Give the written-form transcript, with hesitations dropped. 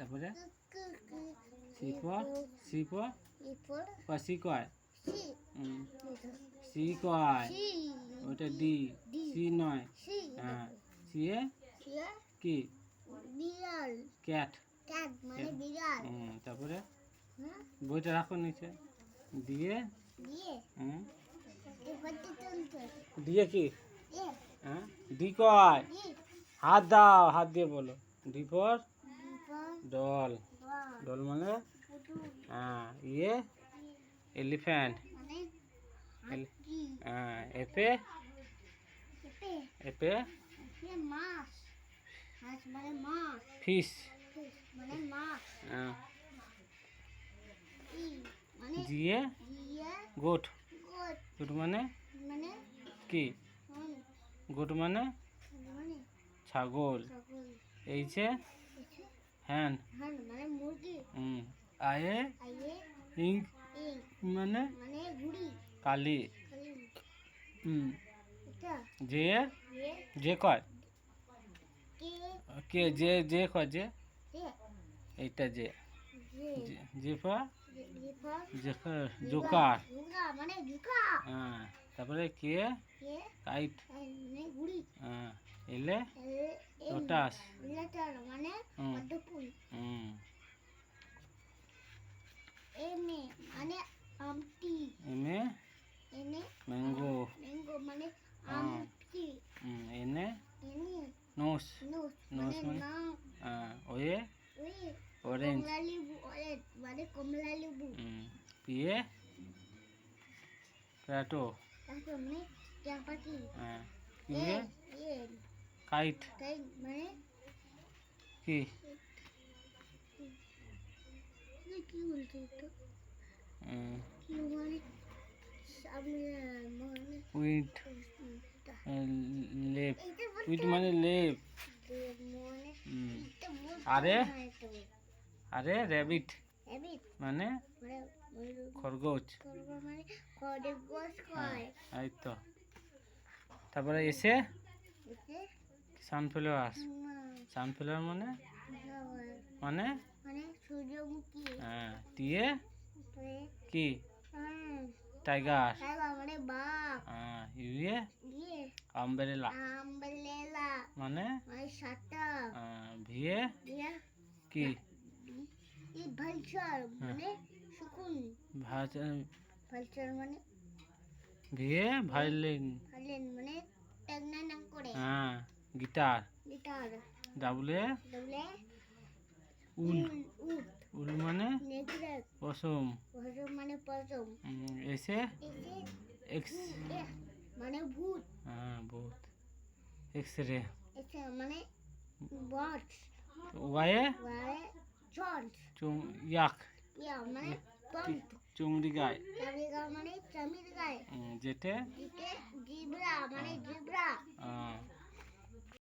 তারপরে sheep sheep C কয় C কয় ওটা ডি সি নয় হ্যাঁ সি এ কি বিড়াল ক্যাট ক্যাট মানে বিড়াল তারপরে বইটা রাখো নিচে দিয়ে দিয়ে দিয়ে কি এ হ্যাঁ ডি কয় ডি হাত দাও হাত দিয়ে বলো D for বিপর doll ball doll মানে পুটু হ্যাঁ ইয়ে এলিফ্যান্ট মানে হাতি হ্যাঁ এপে এপে এপে এপে মাছ মাছ মানে মাছ ফিশ fish মানে মাছ হ্যাঁ ই মানে জিয়ে দিয়ে গোট গোট গোট মানে মানে কি মানে গোট মানে মানে ছাগল ছাগল এইছে এসে হ্যান হান মানে মুরগি আয়ে আইয়ে ইং এই মানে মানে ঘুড়ি কালি খালি এটা যে এ যে কয় কে কে যে যে কয় যে এ এইটা যে যে যে পা বিপর জোকার জুকা মানে জুকা হ্যাঁ তারপরে কে কে কাইট মানে ঘুড়ি হ্যাঁ এলে এ লোটাস লেটার মানে পদ্মফুল এনে মানে আমটি এনে এনে ম্যাঙ্গো ম্যাঙ্গো মানে আমটি এনে এনে নোস নোস নোস মানে মানে নাও ওয়ে ওই অরেঞ্জ কমলা লেবু অরেঞ্জ মানে কমলা লেবু পিয়ে প্যাটো তারপর মানে চাপাতি পিয়ে এ কাইট তাই মানে কি কি বলতে তো কি মানে সামনে মানে উইট লেপ উইট মানে লেপ মানে আরে আরে র্যাবিট এবিট মানে মানে খরগোশ মানে খরগোশ কয় এই তো তারপরে এসে এসে সানফ্লাওয়ার না সানফ্লাওয়ার মানে মানে মানে সূর্যমুখী দিয়ে তারপরে কি টাইগার টাইগার মানে বাঘ ইয়ে দিয়ে আমব্রেলা আমব্রেলা মানে মানে ছাতা ভিয়ে দিয়ে কি এই ভালচার মানে শকুন ভালচার মানে ভিয়ে ভায়োলিন ভালেন মানে টাংনা করে গিটার গিটার ডাবলে ডবলে উল উট উল মানে নেকড়ে পশম পশম মানে পশম এসে এসে এক্স মানে ভূত ভূত এক্স রে এসে মানে বট ওয়ায়ে ওয়াই জন্ট ইয়াক ইয়া মানে টন্ট চুমড়ি গায় চামিগা মানে চামির গায় যেতে জিতে জিব্রা মানে জিব্রা